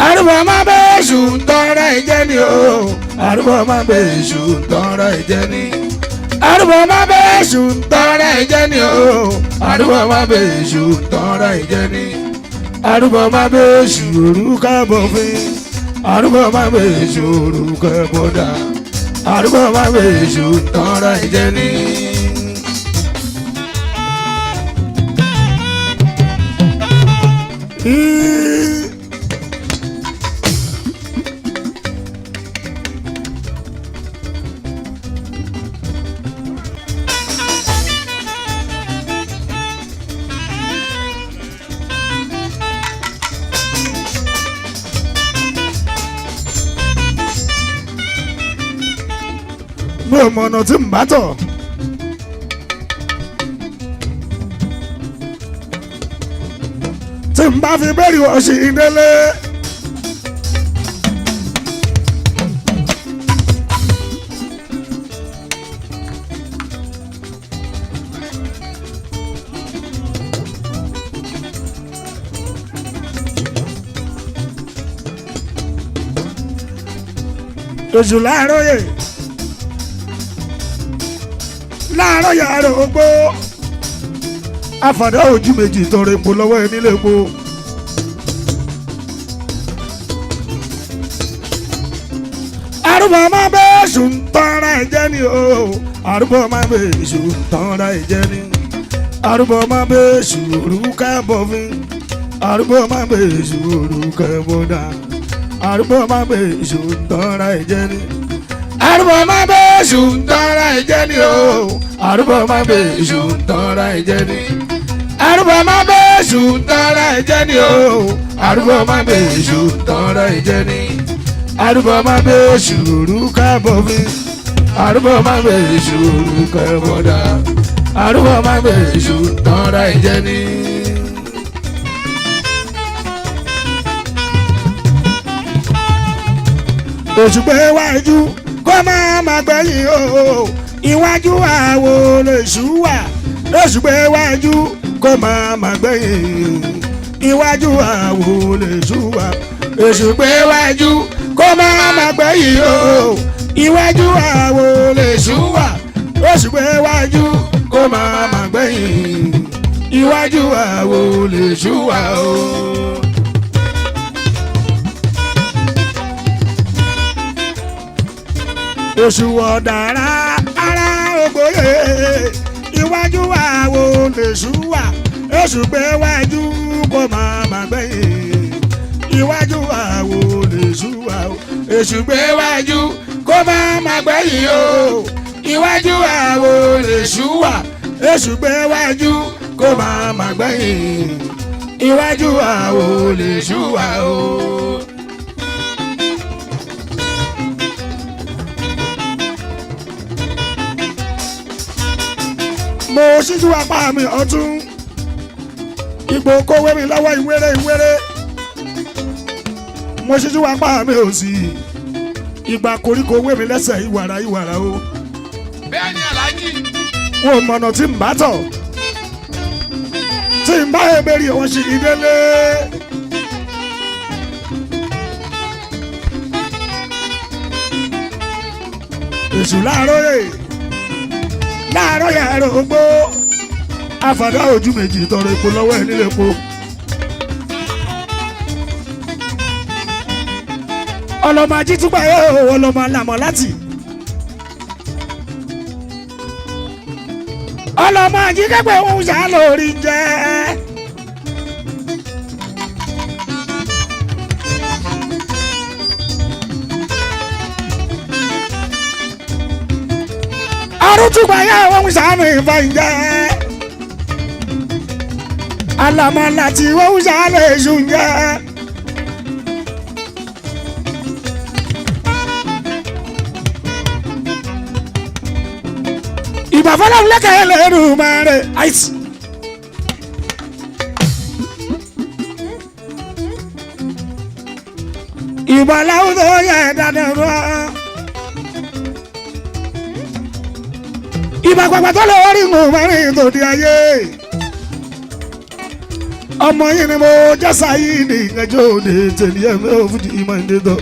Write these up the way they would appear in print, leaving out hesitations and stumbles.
arúgbó má bẹ́ èṣù ń tọrọ ìjẹ́ ni o arúgbó má bẹ́ èṣù ń tọrọ ìjẹ́ ni arúgbó má bẹ́ èṣù ń tọrọ ìjẹ́ ni o arúgbó má bẹ́ èṣù ń tọrọ ìjẹ́ ni arúgbó má bẹ́ èṣù orúkọ bọ̀fin arúgbó má bẹ́ èṣù orúkọ bọ̀dà arúgbó má bẹ́ èṣù ń tọrọ ìjẹ́ ni. Mi ò mọ̀ ọ̀nà tí ń bá tọ̀. Tí ń bá fi bẹ́ẹ̀rì wọ̀ sí ìdílé. Èṣù láàárọ̀ yẹ. Láàárọ̀ yàrá ogbó àfàdá ojú méjì tọrọ epo lọ́wọ́ ẹ nílé epo. Arúgbó má bẹ́ èṣù ń tọ́ra ẹ̀jẹ̀ ni o arúgbó má bẹ́ èṣù ń tọ́ra ẹ̀jẹ̀ ni arúgbó má bẹ́ èṣù orúkọ bọ̀fin arúgbó má bẹ́ èṣù orúkọ bọ̀dà arúgbó má bẹ́ èṣù ń tọ́ra ẹ̀jẹ̀ ni arúgbó má bẹ́ èṣù ń tọ́ra ẹ̀jẹ̀ ni o arúgbó má bẹ́ èṣù ń tọ́ra ẹ̀jẹ̀ ni arúgbó má bẹ́ èṣù ń tọ́ra ẹ̀jẹ̀ ni o arúgbó má bẹ́ èṣù ń tọ́ra ẹ̀jẹ̀ ni arúgbó má bẹ́ èṣù orúkọ bọ̀fin arúgbó má bẹ́ èṣù orúkọ bọ̀dà arúgbó má bẹ́ èṣù ń tọ́ra ẹ̀jẹ̀ ni. Èṣù pé wájú kó má gbẹ̀yìn o iwájú àwo lèṣù wà Èṣù pé wájú kó má gbẹ̀yìn iwájú àwo lèṣù wà Èṣù pé wájú kó má gbẹ̀yìn o iwájú àwo lèṣù wà Èṣù pé wájú kó má gbẹ̀yìn iwájú àwo lèṣù wà o. Èṣù ọ̀dàrà ara ògbóyè iwájú àwo lèṣù wà Èṣù pé wájú kó má gbẹ̀yìn iwájú àwo lèṣù wà Èṣù pé wájú kó má gbẹ̀yìn o iwájú àwo lèṣù wà Èṣù pé wájú kó má gbẹ̀yìn iwájú àwo lèṣù wà o. Mo ṣíjú apá mi ọ̀tún Ìgbò kówé mi lọ́wọ́ ìwéré mo ṣíjú apá mi òsì ìgbà koríko wé mi lẹ́sẹ̀ ìwàrà o. Bẹ́ẹ̀ ni Aláàjì. Wọn ò mọ̀nà tí ń bá tọ̀ tí ń bá ebèrè wọn ṣì í délé. Èṣù láàárọ̀ yàrá ogbó àfàdá ojú méjì tọrọ epo lọ́wọ́ ẹ nílé epo. Ọlọ́mọ ajítúgbà yóò ọlọ́mọ alámọ̀ láti. Ọlọ́mọ ajíkẹ́gbẹ̀ ń ṣá lórí jẹ́. Arútúgbà yóò ń ṣàánú ìfàǹjẹ́. Alámọ̀ láti wọ́n ń ṣàánú èṣù jẹ́. Ìbà fọlọ́run lẹ́kẹ̀ẹ́ lẹ́rù máa rẹ̀ àìsí. Ìbà láwùjọ yẹ dáadáa rọ. Ìbà pàpà tó lọ rí mú mẹ́rin tòdì ayé. ọmọ yìí ni mo jẹ́ sáyé ní ẹjọ́ òde tèmi ẹ̀mí òfújì ìmọ̀ ìdẹ́tọ̀.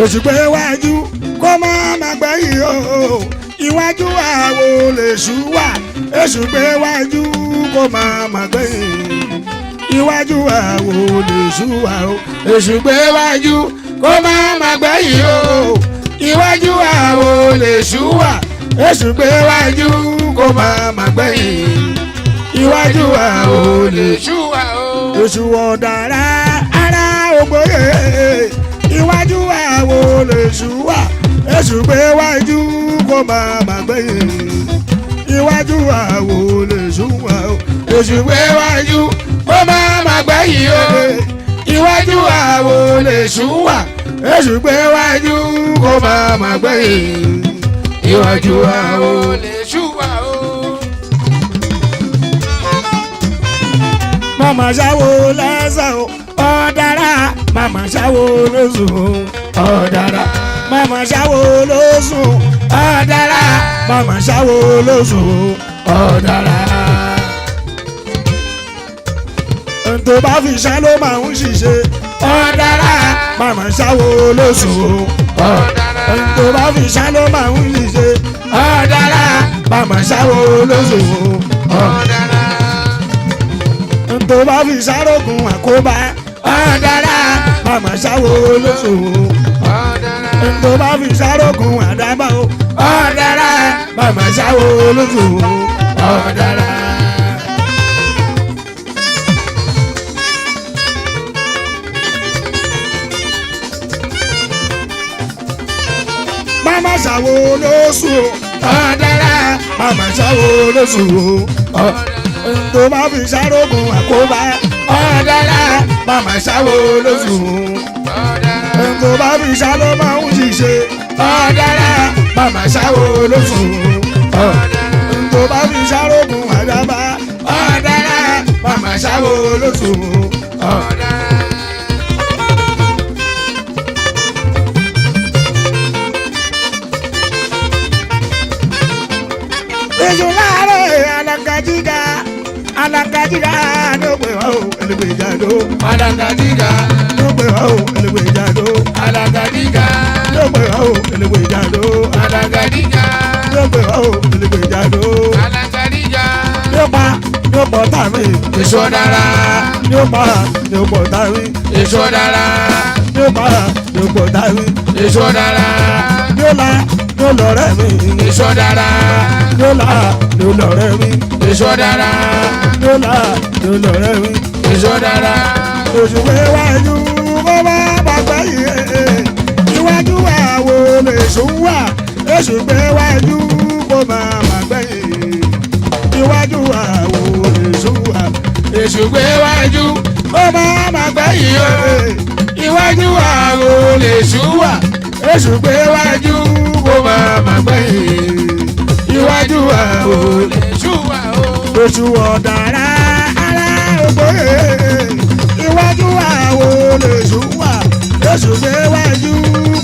òṣùpẹ́ iwájú kó má má gbẹ̀yìn o iwájú àwo lè ṣú wà èṣùpẹ́ iwájú kó má má gbẹ̀yìn iwájú àwo lè ṣú wà o èṣùpẹ́ iwájú kó má má gbẹ̀yìn o iwájú àwo lè ṣú wà èṣùpẹ́ iwájú kó má má gbẹ̀yìn iwájú àwo lè ṣú wà o èṣù ọ̀dàrà ara ògbóyè iwájú àwo lè ṣú wà èṣùpẹ́ iwájú kó má má gbẹ̀yìn iwájú àwo lè ṣú wà o èṣùpẹ́ iwájú kó má má gbẹ̀yìn o iwájú àwo lè ṣú wà èṣùpẹ́ iwájú kó má má gbẹ̀yìn iwájú àwo lè ṣú wà o. màmá ṣáwo lẹ́sẹ̀ o ọ̀dàrà màmá ṣáwo lóṣù ọ̀dàrà màmá ṣáwo lóṣù ọ̀dàrà màmá ṣáwo lóṣù ọ̀dàrà. ntò bá fi ṣá ló máa ń ṣiṣẹ́ ọ̀dàrà màmá ṣáwo lóṣù ọ̀dàrà. ntò bá fi ṣá ló máa ń ṣiṣẹ́ ọ̀dàrà màmá ṣáwo lóṣù ọ̀dàrà. ntò bá fi ṣàrògùn àkóbá ọ̀dàrà màmá ṣáwo lóṣù ọ̀dàrà. ntò bá fi ṣàrògùn àdábà ọ̀dàrà màmá ṣáwo lóṣù ọ̀dàrà. màmá ṣáwo lóṣù ọ̀dàrà màmá ṣáwo lóṣù ọ̀dàrà. ntò bá fi ṣàrògùn àkóbá ọ̀dàrà màmá ṣáwo lóṣù ọ̀dàrà. ntò bá fi ṣàlọ́ máa ń ṣiṣẹ́ ọ̀dàrà màmá ṣáwo lóṣù ọ̀dàrà. ntò bá fi ṣàrògùn àdábà ọ̀dàrà màmá ṣáwo lóṣù ọ̀dàrà. èso láàárọ̀ alagajiga alagajiga ló pè wá o ẹlẹgbẹjàdó alagajiga ló pè wá o ẹlẹgbẹjàdó alagajiga ló pè wá o ẹlẹgbẹjàdó alagajiga ló pè wá o ẹlẹgbẹjàdó alagajiga ló pọ̀ tàmí èso dára ló pọ̀ tàmí èso dára ló pọ̀ tàmí èso dára ló lọ́rẹ́ mi èso dára ló lọ́rẹ́ mi èso dára ló lọ́rẹ́ mi èso dára. òṣùpẹ́ iwájú kó bá bàgbẹ́ yìí iwájú àwo lè sùn wà òṣùpẹ́ iwájú kó bá bàgbẹ́ yìí iwájú àwo lè sùn wà òṣùpẹ́ iwájú kó bá bàgbẹ́ yìí iwájú àwo lè sùn wà òṣùpẹ́ iwájú kó bá bàgbẹ́ yìí iwájú àwo lè sùn wà oṣù ọ̀dàrà ara ògbóyè iwájú àwo lè sùn wà òṣùpẹ́ iwájú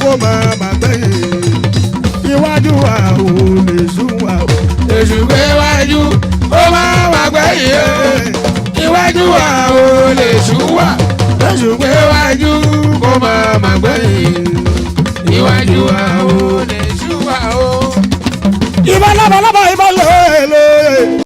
kó bá bàgbẹ́ yìí iwájú àwo lè sùn wà òṣùpẹ́ iwájú kó bá bàgbẹ́ yìí iwájú àwo lè sùn wà òṣùpẹ́ iwájú kó bá bàgbẹ́ yìí iwájú àwo lè sùn wà o. ìbọn lọ́bọ̀lọ́bọ̀ ìbọn lò